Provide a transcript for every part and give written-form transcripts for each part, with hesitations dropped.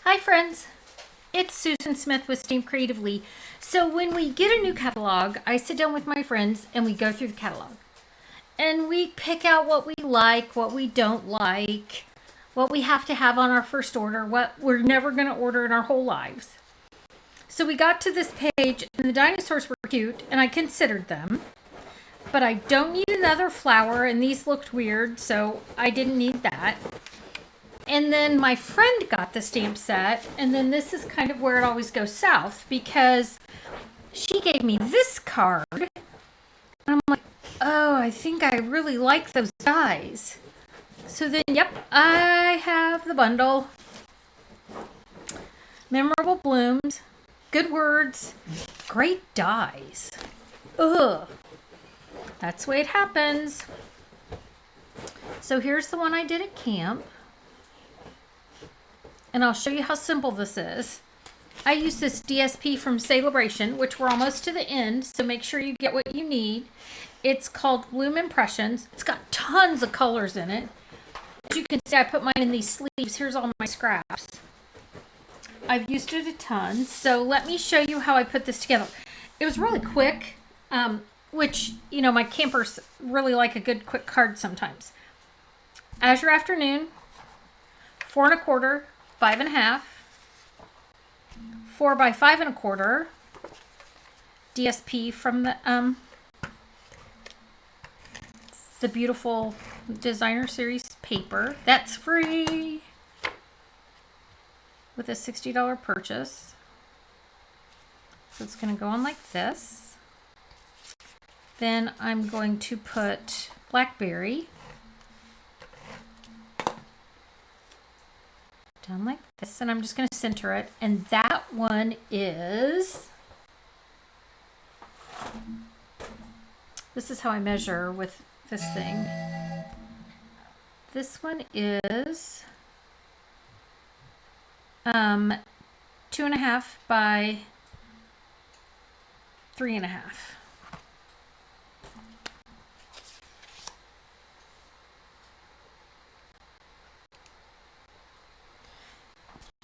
Hi friends, it's Susan Smith with StampCreatively. So when we get a new catalog, I sit down with my friends and we go through the catalog. And we pick out what we like, what we don't like, what we have to have on our first order, what we're never going to order in our whole lives. So we got to this page and the dinosaurs were cute and I considered them. But I don't need another flower and these looked weird, so I didn't need that. And then my friend got the stamp set, and then this is kind of where it always goes south because she gave me this card. And I'm like, oh, I think I really like those dies. So then, yep, I have the bundle. Memorable blooms, good words, great dies. Ugh. That's the way it happens. So here's the one I did at camp. And I'll show you how simple this is. I use this DSP from Sale-a-bration, which we're almost to the end, so make sure you get what you need. It's called Bloom Impressions. It's got tons of colors in it. As you can see, I put mine in these sleeves. Here's all my scraps. I've used it a ton, so let me show you how I put this together. It was really quick, which, you know, my campers really like a good quick card sometimes. Azure Afternoon, 4 1/4, 5 1/2, 4 by 5 1/4, DSP from the beautiful designer series paper. That's free with a $60 purchase. So it's going to go on like this. Then I'm going to put blackberry down like this, and I'm just going to center it. And that one is, this is how I measure with this thing. This one is 2 1/2 by 3 1/2.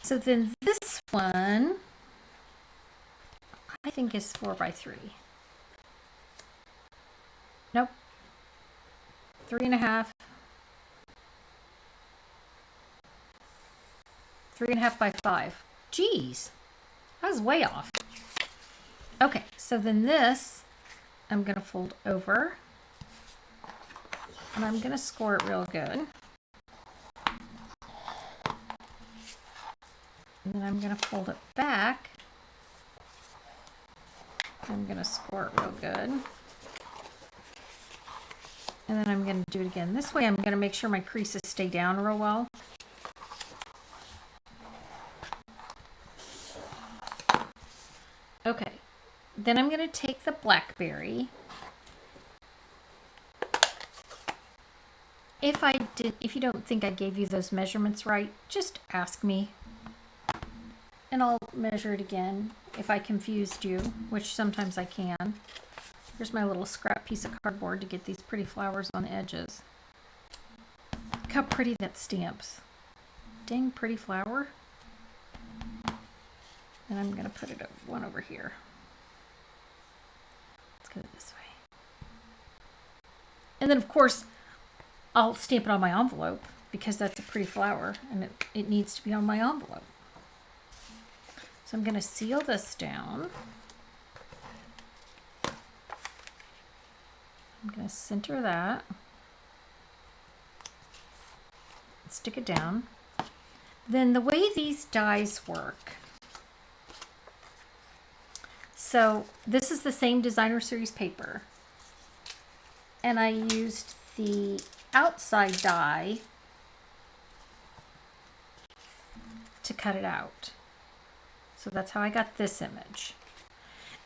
So then this one, I think is 4 by 3. Nope. 3 1/2. 3 1/2 by 5. Geez, I was way off. Okay, so then this, I'm going to fold over. And I'm going to score it real good. And then I'm going to fold it back. I'm going to score it real good. And then I'm going to do it again. This way I'm going to make sure my creases stay down real well. Okay, then I'm going to take the blackberry. If you don't think I gave you those measurements right, just ask me. And I'll measure it again if I confused you, which sometimes I can. Here's my little scrap piece of cardboard to get these pretty flowers on the edges. Look how pretty that stamps. Dang pretty flower. And I'm going to put it one over here. Let's go this way. And then, of course, I'll stamp it on my envelope because that's a pretty flower and it needs to be on my envelope. So I'm going to seal this down. I'm going to center that. Stick it down. Then the way these dies work. So this is the same designer series paper. And I used the outside die to cut it out. So that's how I got this image.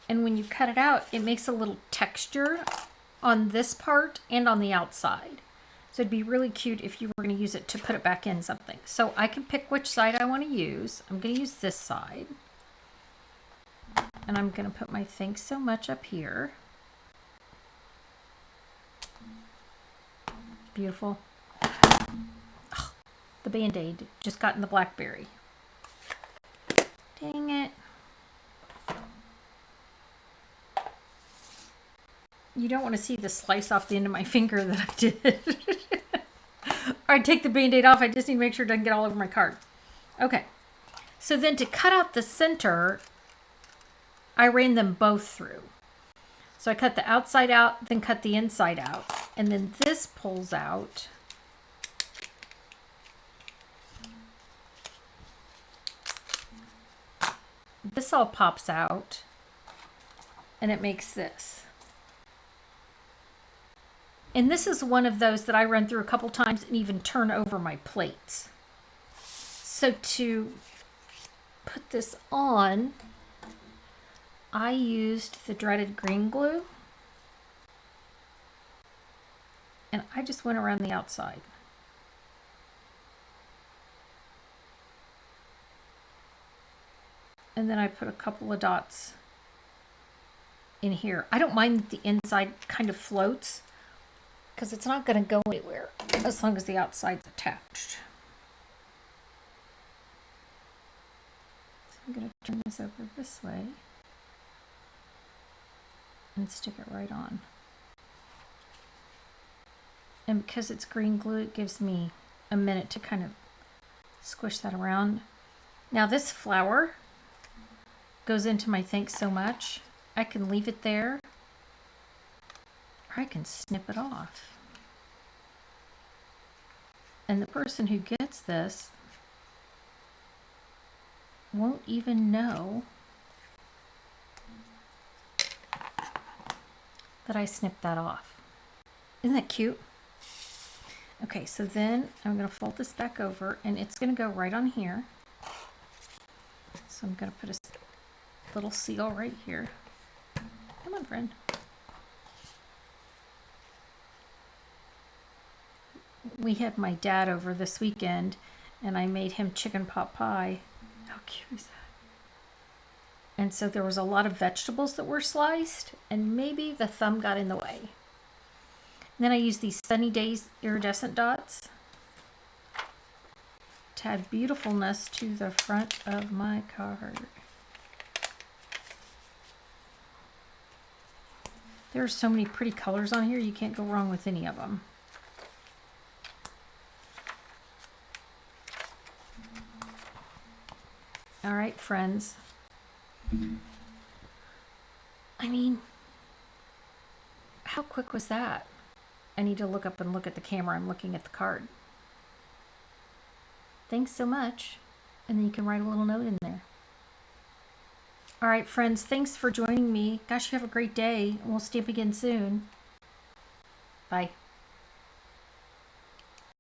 And when you cut it out, it makes a little texture on this part and on the outside. So it'd be really cute if you were going to use it to put it back in something. So I can pick which side I want to use. I'm going to use this side. And I'm going to put my thanks so much up here. Beautiful. Oh, the Band-Aid just got in the blackberry. Dang it. You don't want to see the slice off the end of my finger that I did. All right, take the Band-Aid off. I just need to make sure it doesn't get all over my card. Okay. So then to cut out the center, I ran them both through. So I cut the outside out, then cut the inside out. And then this pulls out. This all pops out. And it makes this. And this is one of those that I run through a couple times and even turn over my plates. So to put this on, I used the dreaded green glue. And I just went around the outside. And then I put a couple of dots in here. I don't mind that the inside kind of floats, because it's not going to go anywhere as long as the outside's attached. So I'm going to turn this over this way and stick it right on. And because it's green glue, it gives me a minute to kind of squish that around. Now this flower goes into my thanks so much. I can leave it there, or I can snip it off. And the person who gets this won't even know that I snipped that off. Isn't that cute? Okay, so then I'm going to fold this back over, and it's going to go right on here. So I'm going to put a little seal right here. Come on, friend. We had my dad over this weekend, and I made him chicken pot pie. How cute is that? And so there was a lot of vegetables that were sliced, and maybe the thumb got in the way. And then I used these Sunny Days iridescent dots to add beautifulness to the front of my card. There are so many pretty colors on here, you can't go wrong with any of them. All right, friends. I mean, how quick was that? I need to look up and look at the camera. I'm looking at the card. Thanks so much. And then you can write a little note in there. All right, friends, thanks for joining me. Gosh, you have a great day. And we'll stamp again soon. Bye.